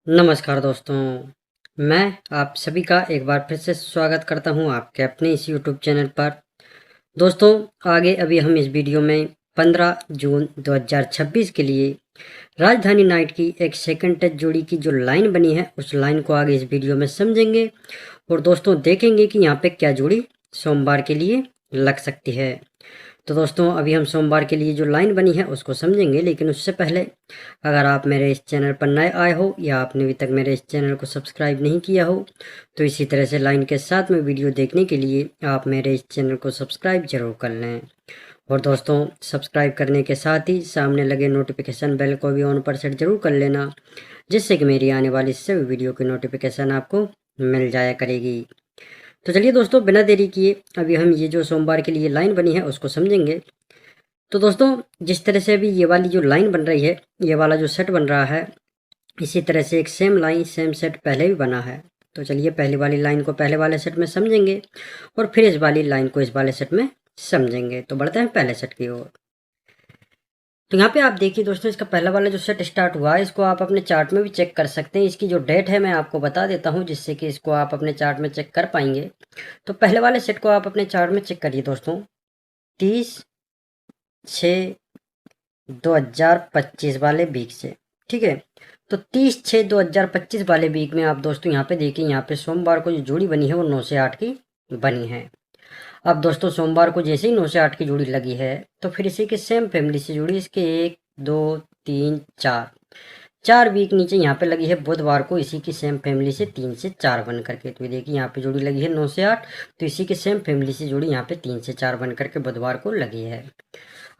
नमस्कार दोस्तों, मैं आप सभी का एक बार फिर से स्वागत करता हूं आपके अपने इस यूट्यूब चैनल पर। दोस्तों, आगे अभी हम इस वीडियो में 15 जून 2026 के लिए राजधानी नाइट की एक सेकंड टच जोड़ी की जो लाइन बनी है उस लाइन को आगे इस वीडियो में समझेंगे और दोस्तों देखेंगे कि यहाँ पे क्या जोड़ी सोमवार के लिए लग सकती है। तो दोस्तों, अभी हम सोमवार के लिए जो लाइन बनी है उसको समझेंगे, लेकिन उससे पहले अगर आप मेरे इस चैनल पर नए आए हो या आपने अभी तक मेरे इस चैनल को सब्सक्राइब नहीं किया हो तो इसी तरह से लाइन के साथ में वीडियो देखने के लिए आप मेरे इस चैनल को सब्सक्राइब जरूर कर लें। और दोस्तों, सब्सक्राइब करने के साथ ही सामने लगे नोटिफिकेशन बेल को भी ऑन पर सेट जरूर कर लेना, जिससे कि मेरी आने वाली सभी वीडियो की नोटिफिकेशन आपको मिल जाया करेगी। तो चलिए दोस्तों, बिना देरी किए अभी हम ये जो सोमवार के लिए लाइन बनी है उसको समझेंगे। तो दोस्तों, जिस तरह से अभी ये वाली जो लाइन बन रही है, ये वाला जो सेट बन रहा है, इसी तरह से एक सेम लाइन सेम सेट पहले भी बना है। तो चलिए पहली वाली लाइन को पहले वाले सेट में समझेंगे और फिर इस वाली लाइन को इस वाले सेट में समझेंगे। तो बढ़ते हैं पहले सेट की ओर। तो यहाँ पे आप देखिए दोस्तों, इसका पहला वाला जो सेट स्टार्ट हुआ है इसको आप अपने चार्ट में भी चेक कर सकते हैं। इसकी जो डेट है मैं आपको बता देता हूँ, जिससे कि इसको आप अपने चार्ट में चेक कर पाएंगे। तो पहले वाले सेट को आप अपने चार्ट में चेक करिए दोस्तों, 30/6/2025 वाले वीक से। ठीक है, तो 30/6/2025 वाले वीक में आप दोस्तों यहाँ पे देखिए, यहाँ पे सोमवार को जो जोड़ी बनी है वो 9 से 8 की बनी है। अब दोस्तों, सोमवार को जैसे ही 9 से 8 की जोड़ी लगी है तो फिर इसी के सेम फैमिली से जुड़ी इसके 1 2 3 4 4 वीक नीचे यहाँ पे लगी है बुधवार को, इसी की सेम फैमिली से 3 से 4 बन करके। तो ये देखिए यहाँ पे जोड़ी लगी है 9 से 8, तो इसी के सेम फैमिली से जोड़ी यहाँ पे 3 से 4 बन करके बुधवार को लगी है।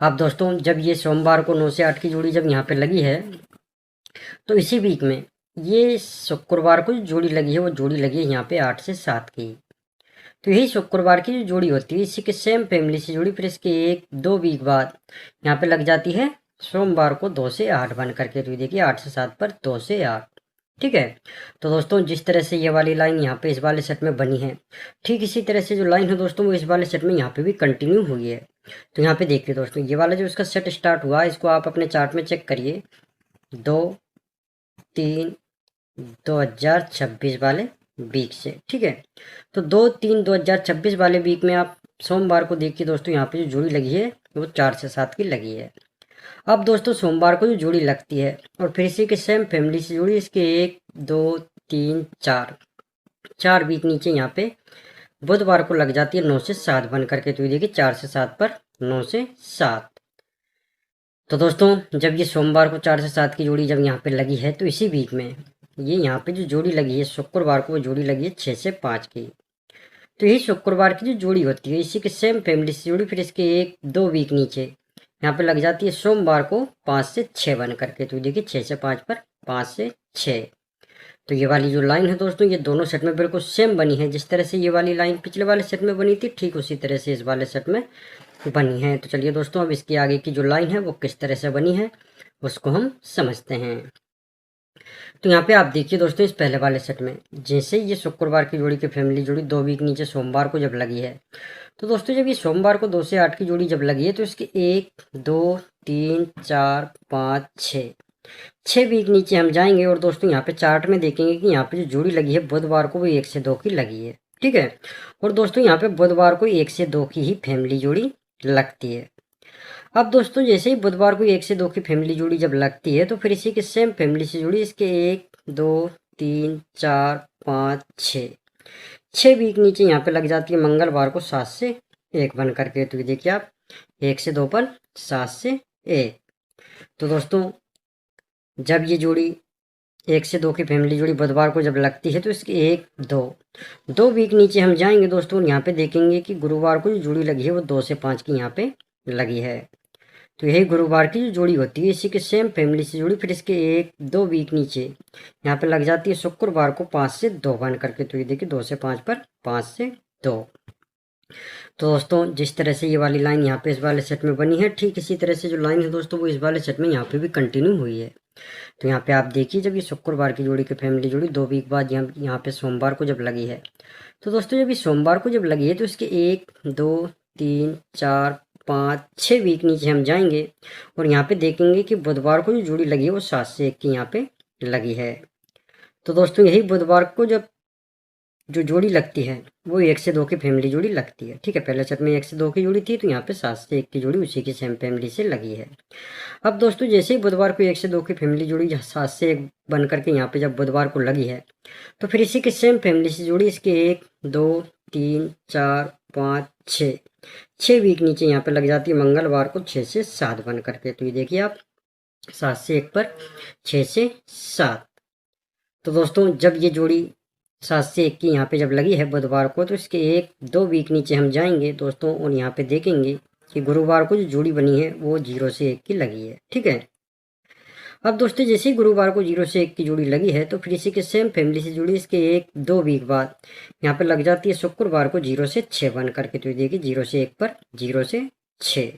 अब दोस्तों, जब ये सोमवार को 9 से 8 की जोड़ी जब यहाँ पे लगी है तो इसी वीक में ये शुक्रवार को जो जोड़ी लगी है वो जोड़ी लगी है यहाँ पे 8 से 7 की। तो यही शुक्रवार की जो जोड़ी होती है इसी के सेम फैमिली से जुड़ी, फिर इसके 1-2 वीक बाद यहाँ पे लग जाती है सोमवार को 2 से 8 बन करके। तो ये देखिए 8 से 7 पर 2 से 8। ठीक है, तो दोस्तों जिस तरह से ये वाली लाइन यहाँ पे इस वाले सेट में बनी है, ठीक इसी तरह से जो लाइन है दोस्तों वो इस वाले सेट में यहाँ पे भी कंटिन्यू हुई है। तो यहाँ पे देखिए दोस्तों, ये वाला जो इसका सेट स्टार्ट हुआ इसको आप अपने चार्ट में चेक करिए, 2-3/2026 वाले वीक से। ठीक है, तो 2-3/2026 वाले वीक में आप सोमवार को देखिए दोस्तों, यहाँ पे जो जोड़ी लगी है वो 4 से 7 की लगी है। अब दोस्तों, सोमवार को जो जोड़ी लगती है और फिर इसी के सेम फैमिली से जोड़ी इसके 1-2-3-4 4 वीक नीचे यहाँ पे बुधवार को लग जाती है 9 से 7 बन करके। तो ये देखिए 4 से 7 पर 9 से 7। तो दोस्तों, जब ये सोमवार को 4 से 7 की जोड़ी जब यहाँ पे लगी है तो इसी वीक में ये यहाँ पे जो जोड़ी लगी है शुक्रवार को वो जोड़ी लगी है 6 से 5 की। तो यही शुक्रवार की जो जोड़ी होती है इसी के सेम फैमिली से जोड़ी, फिर इसके 1-2 वीक नीचे यहाँ पे लग जाती है सोमवार को 5 से 6 बन करके। तो देखिए 6 से 5 पर 5 से 6। तो ये वाली जो लाइन है दोस्तों ये दोनों सेट में बिल्कुल सेम बनी है। जिस तरह से ये वाली लाइन पिछले वाले सेट में बनी थी ठीक उसी तरह से इस वाले सेट में बनी है। तो चलिए दोस्तों, अब इसकी आगे की जो लाइन है वो किस तरह से बनी है उसको हम समझते हैं। तो यहाँ पे आप देखिए दोस्तों, इस पहले वाले सेट में जैसे ये शुक्रवार की जोड़ी की फैमिली जोड़ी 2 वीक नीचे सोमवार को जब लगी है, तो दोस्तों जब ये सोमवार को 2 से 8 की जोड़ी जब लगी है तो इसके 1-2-3-4-5-6 6 वीक नीचे हम जाएंगे और दोस्तों यहाँ पे चार्ट में देखेंगे कि यहाँ पे जो जोड़ी लगी है बुधवार को वो 1 से 2 की लगी है। ठीक है, और दोस्तों यहाँ पे बुधवार को 1 से 2 की ही फैमिली जोड़ी लगती है। अब दोस्तों, जैसे ही बुधवार को 1 से 2 की फैमिली जोड़ी जब लगती है तो फिर इसी के सेम फैमिली से जुड़ी इसके 1-2-3-4-5-6 6 वीक नीचे यहाँ पे लग जाती है मंगलवार को 7 से 1 बन करके। तो ये देखिए आप 1 से 2 पर 7 से 1। तो दोस्तों, जब ये जोड़ी 1 से 2 की फैमिली जोड़ी बुधवार को जब लगती है तो इसके 1-2 वीक नीचे हम जाएंगे दोस्तों, यहाँ पे देखेंगे कि गुरुवार को जो जोड़ी लगी है वो 2 से 5 की यहाँ पे लगी है। तो यही गुरुवार की जो जोड़ी होती है इसी के सेम फैमिली से जुड़ी, फिर इसके 1-2 वीक नीचे यहाँ पे लग जाती है शुक्रवार को 5 से 2 बन करके। तो ये देखिए 2 से 5 पर 5 से 2। तो दोस्तों, जिस तरह से ये वाली लाइन यहाँ पे इस वाले सेट में बनी है ठीक इसी तरह से जो लाइन है दोस्तों वो इस वाले सेट में यहाँ पे भी कंटिन्यू हुई है। तो यहाँ पे आप देखिए, जब ये शुक्रवार की जोड़ी की फैमिली जोड़ी 2 वीक बाद यहाँ पे सोमवार को जब लगी है, तो दोस्तों जब ये सोमवार को जब लगी है तो इसके 1-2-3-4-5-6 वीक नीचे हम जाएंगे और यहाँ पे देखेंगे कि बुधवार को जो जोड़ी लगी है वो 7 से 1 की यहाँ पे लगी है। तो दोस्तों यही बुधवार को जब जो जोड़ी लगती है वो 1 से 2 की फैमिली जोड़ी लगती है। ठीक है, पहले सेट में 1 से 2 की जोड़ी थी, तो यहाँ पे 7 से 1 की जोड़ी उसी की सेम फैमिली से लगी है। अब दोस्तों जैसे ही बुधवार को 1 से 2 की फैमिली जोड़ी 7 से 1 बन करके यहाँ पे जब बुधवार को लगी है, तो फिर इसी के सेम फैमिली से जोड़ी इसके 1 2 3 4 5 6 वीक नीचे यहाँ पे लग जाती है मंगलवार को 6 से 7 बन करके। तो ये देखिए आप 7 से 1 पर 6 से 7। तो दोस्तों जब ये जोड़ी 7 से 1 की यहाँ पे जब लगी है बुधवार को, तो इसके 1 2 वीक नीचे हम जाएंगे दोस्तों और यहाँ पे देखेंगे कि गुरुवार को जो जोड़ी बनी है वो 0 से 1 की लगी है। ठीक है, अब दोस्तों जैसे ही गुरुवार को 0 से 1 की जोड़ी लगी है, तो फिर इसी के सेम फैमिली से जुड़ी इसके 1 2 वीक बाद यहाँ पे लग जाती है शुक्रवार को 0 से 6 बन करके। तो ये देखिए 0 से 1 पर 0 से 6।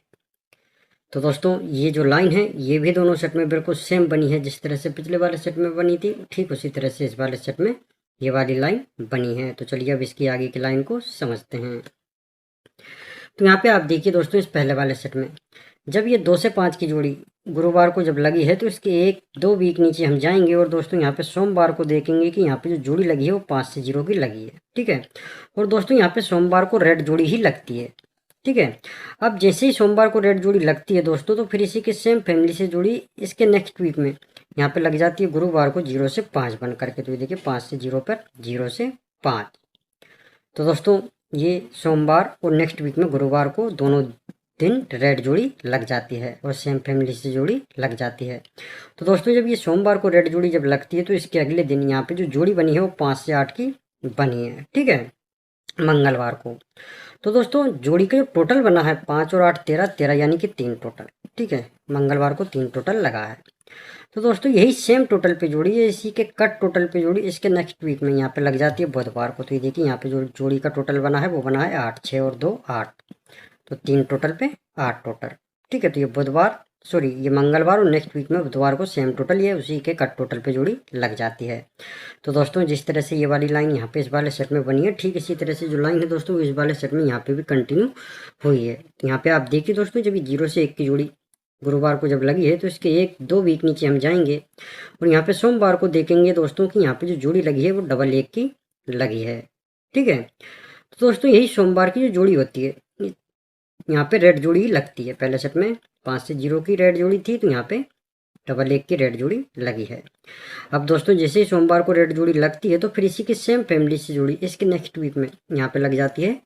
तो दोस्तों ये जो लाइन है ये भी दोनों सेट में बिल्कुल सेम बनी है, जिस तरह से पिछले वाले सेट में बनी थी ठीक उसी तरह से इस वाले सेट में ये वाली लाइन बनी है। तो चलिए अब इसकी आगे की लाइन को समझते हैं। तो यहाँ पे आप देखिए दोस्तों इस पहले वाले सेट में जब ये 2 से 5 की जोड़ी गुरुवार को जब लगी है, तो इसके 1 2 वीक नीचे हम जाएंगे और दोस्तों यहाँ पे सोमवार को देखेंगे कि यहाँ पे जो जोड़ी लगी है वो 5 से 0 की लगी है। ठीक है, और दोस्तों यहाँ पे सोमवार को रेड जोड़ी ही लगती है। ठीक है, अब जैसे ही सोमवार को रेड जोड़ी लगती है दोस्तों, तो फिर इसी के सेम फैमिली से जोड़ी इसके नेक्स्ट वीक में यहाँ पे लग जाती है गुरुवार को 0 से 5 बन करके। तो ये देखिए 5 से 0 पर 0 से 5। तो दोस्तों ये सोमवार और नेक्स्ट वीक में गुरुवार को दोनों दिन रेड जोड़ी लग जाती है और सेम फैमिली से जोड़ी लग जाती है। तो दोस्तों जब ये सोमवार को रेड जोड़ी जब लगती है, तो इसके अगले दिन यहाँ पे जो जोड़ी बनी है वो 5 से 8 की बनी है। ठीक है, मंगलवार को। तो दोस्तों जोड़ी का जो टोटल बना है 5 और 8 13 13 यानी कि 3 टोटल। ठीक है, मंगलवार को 3 टोटल लगा है। तो दोस्तों यही सेम टोटल पे जोड़ी है, इसी के कट टोटल पे जोड़ी इसके नेक्स्ट वीक में यहाँ पे लग जाती है बुधवार को। तो ये देखिए यहाँ पे जो जोड़ी का टोटल बना है वो बना है 8 6 और 2 8, तो 3 टोटल पे 8 टोटल। ठीक है, तो ये बुधवार सॉरी ये मंगलवार और नेक्स्ट वीक में बुधवार को सेम टोटल ये उसी के कट टोटल पे जोड़ी लग जाती है। तो दोस्तों जिस तरह से ये वाली लाइन यहाँ पे इस वाले सेट में बनी है, ठीक इसी तरह से जो लाइन है दोस्तों इस वाले सेट में यहाँ पे भी कंटिन्यू हुई है। तो यहाँ पे आप देखिए दोस्तों जब ये 0 से 1 की जोड़ी गुरुवार को जब लगी है, तो इसके 1 2 वीक नीचे हम जाएंगे और यहाँ पे सोमवार को देखेंगे दोस्तों कि यहाँ पे जो जोड़ी लगी है वो डबल 1 की लगी है। ठीक है, तो दोस्तों यही सोमवार की जो जोड़ी होती है यहाँ पे रेड जोड़ी ही लगती है। पहले सेट में 5 से 0 की रेड जोड़ी थी, तो यहाँ पे डबल 1 की रेड जोड़ी लगी है। अब दोस्तों जैसे ही सोमवार को रेड जोड़ी लगती है, तो फिर इसी की सेम फैमिली से जोड़ी इसके नेक्स्ट वीक में यहाँ पे लग जाती है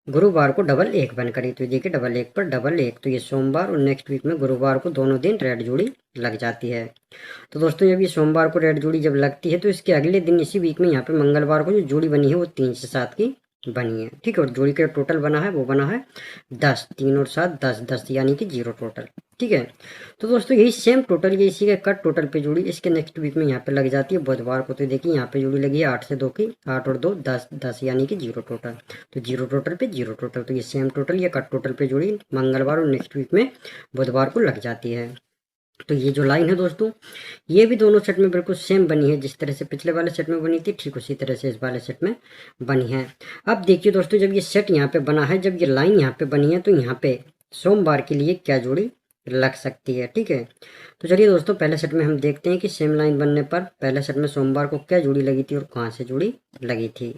गुरुवार को डबल 1 बन करी। तो देखिए डबल 1 पर डबल 1, तो ये सोमवार और नेक्स्ट वीक में गुरुवार को दोनों दिन रेड जोड़ी लग जाती है। तो दोस्तों जब ये सोमवार को रेड जोड़ी जब लगती है, तो इसके अगले दिन इसी वीक में यहाँ पे मंगलवार को जो जोड़ी बनी है वो 3 से 7 की बनी है। ठीक है, और जोड़ी का टोटल बना है वो बना है 10 3 और 7 10 10 यानी कि 0 टोटल। ठीक है, तो दोस्तों यही सेम टोटल ये इसी के कट टोटल पे जोड़ी इसके नेक्स्ट वीक में यहाँ पे लग जाती है बुधवार को। तो देखिए यहाँ पे जोड़ी लगी है 8 से 2 की 8 और 2 10 10 यानी कि 0 टोटल। तो 0 टोटल पे 0 टोटल, तो ये सेम टोटल या कट टोटल पे जोड़ी मंगलवार और नेक्स्ट वीक में बुधवार को लग जाती है। तो ये जो लाइन है दोस्तों ये भी दोनों सेट में बिल्कुल सेम बनी है, जिस तरह से पिछले वाले सेट में बनी थी ठीक उसी तरह से इस वाले सेट में बनी है। अब देखिए दोस्तों जब ये सेट यहाँ पे बना है, जब ये लाइन यहाँ पे बनी है, तो यहाँ पे सोमवार के लिए क्या जोड़ी लग सकती है। ठीक है, तो चलिए दोस्तों पहले सेट में हम देखते हैं कि सेम लाइन बनने पर पहले सेट में सोमवार को क्या जोड़ी लगी थी और कहाँ से जोड़ी लगी थी।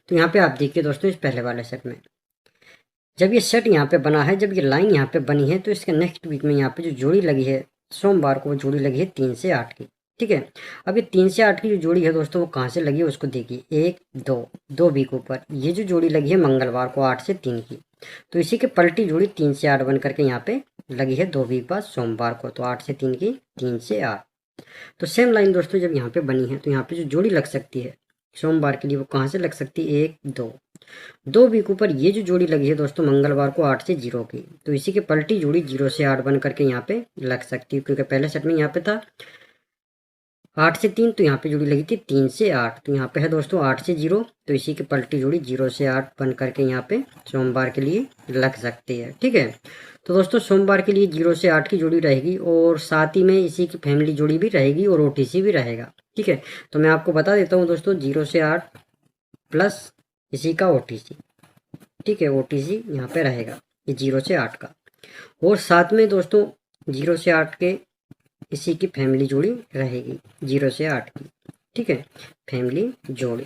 तो यहाँ पे आप देखिए दोस्तों इस पहले वाले सेट में जब ये सेट यहाँ पे बना है, जब ये लाइन यहाँ पे बनी है, तो इसके नेक्स्ट वीक में यहाँ पे जो जोड़ी लगी है सोमवार को वो जोड़ी लगी है 3 से 8 की। ठीक है, अब ये 3 से 8 की जो जोड़ी है दोस्तों वो कहाँ से लगी है उसको देखिए 1 2 2 वीक ऊपर ये जो जोड़ी लगी है मंगलवार को 8 से 3 की, तो इसी के पलटी जोड़ी 3 से 8 बन करके यहाँ पे लगी है 2 वीक बाद सोमवार को। तो 8 से 3 की 3 से 8, तो सेम लाइन दोस्तों जब यहाँ पे बनी है, तो यहाँ पे जो जोड़ी लग सकती है सोमवार के लिए वो कहाँ से लग सकती है 1 2 वीक ऊपर ये जो जोड़ी लगी है दोस्तों मंगलवार को 8 से 0 की, तो इसी के पलटी जोड़ी 0 से 8 बन करके यहाँ पे लग सकती है, क्योंकि पहले सेट में यहाँ पे था 8 से 3, तो यहाँ पे जोड़ी लगी थी 3 से 8, तो यहाँ पे है दोस्तों 8 से 0, तो इसी की पलटी जोड़ी 0 से 8 बन करके यहाँ पे सोमवार के लिए लग सकती है। ठीक है, तो दोस्तों सोमवार के लिए 0 से 8 की जोड़ी रहेगी और साथ ही में इसी की फैमिली जोड़ी भी रहेगी और OTC भी रहेगा। ठीक है, तो मैं आपको बता देता हूँ दोस्तों 0 से 8 प्लस इसी का OTC। ठीक है, OTC यहाँ पे रहेगा ये 0 से 8 का, और साथ में दोस्तों 0 से 8 के इसी की फैमिली जोड़ी रहेगी 0 से 8 की। ठीक है। फैमिली जोड़ी,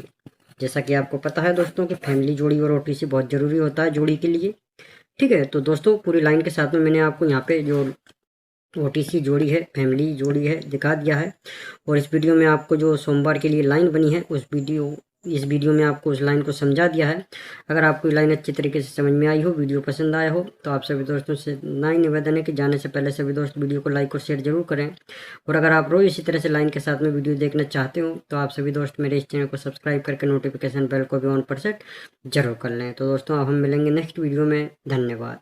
जैसा कि आपको पता है दोस्तों कि फैमिली जोड़ी और ओटीसी बहुत ज़रूरी होता है जोड़ी के लिए। ठीक है, तो दोस्तों पूरी लाइन के साथ में मैंने आपको यहाँ पे जो ओटीसी जोड़ी है, फैमिली जोड़ी है, दिखा दिया है। और इस वीडियो में आपको जो सोमवार के लिए लाइन बनी है इस वीडियो में आपको उस लाइन को समझा दिया है। अगर आपको ये लाइन अच्छी तरीके से समझ में आई हो, वीडियो पसंद आया हो, तो आप सभी दोस्तों से नई निवेदन है कि जाने से पहले सभी दोस्त वीडियो को लाइक और शेयर जरूर करें। और अगर आप रोज इसी तरह से लाइन के साथ में वीडियो देखना चाहते हो, तो आप सभी दोस्त मेरे इस चैनल को सब्सक्राइब करके नोटिफिकेशन बेल को भी ऑन पर सेट जरूर कर लें। तो दोस्तों अब हम मिलेंगे नेक्स्ट वीडियो में। धन्यवाद।